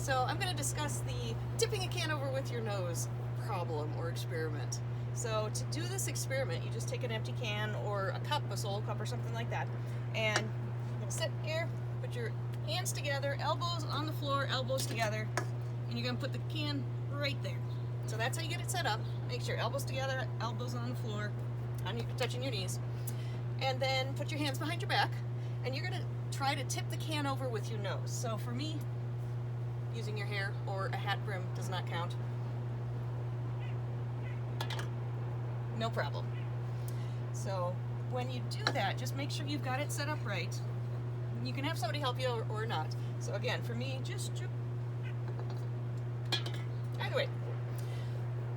So I'm going to discuss the tipping a can over with your nose problem or experiment. So to do this experiment, you just take an empty can or a cup, a Solo cup or something like that, and you're going to sit here, put your hands together, elbows on the floor, elbows together, and you're going to put the can right there. So that's how you get it set up. Make sure elbows together, elbows on the floor, touching your knees. And then put your hands behind your back, and you're going to try to tip the can over with your nose. So for me, using your hair or a hat brim does not count. No problem. So when you do that, just make sure you've got it set up right. You can have somebody help you or not. So again, for me, just either way.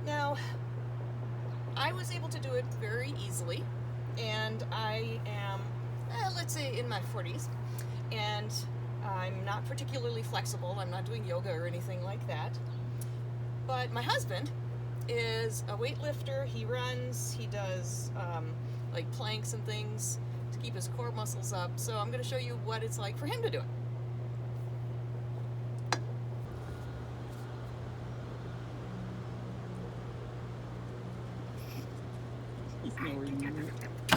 Now, I was able to do it very easily, and I am, let's say, in my 40s, and I'm not particularly flexible. I'm not doing yoga or anything like that. But my husband is a weightlifter. He runs, he does like planks and things to keep his core muscles up. So I'm going to show you what it's like for him to do it. He's nowhere near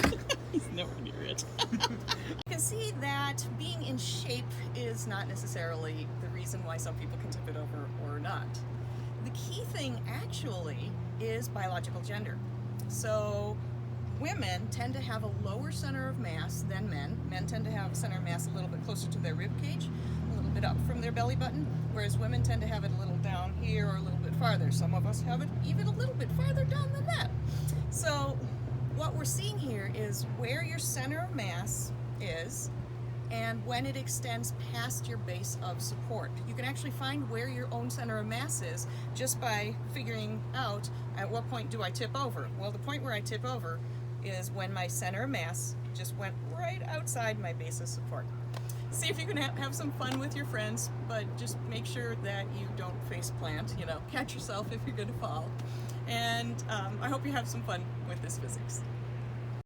it. He's nowhere near it. You can see that being in shape is not necessarily the reason why some people can tip it over or not. The key thing actually is biological gender. So women tend to have a lower center of mass than men. Men tend to have a center of mass a little bit closer to their rib cage, a little bit up from their belly button, whereas women tend to have it a little down here or a little bit farther. Some of us have it even a little bit farther down than that. So what we're seeing here is where your center of mass is and when it extends past your base of support. You can actually find where your own center of mass is just by figuring out at what point do I tip over. Well, the point where I tip over is when my center of mass just went right outside my base of support. See if you can have some fun with your friends, but just make sure that you don't face plant, catch yourself if you're going to fall. And I hope you have some fun with this physics.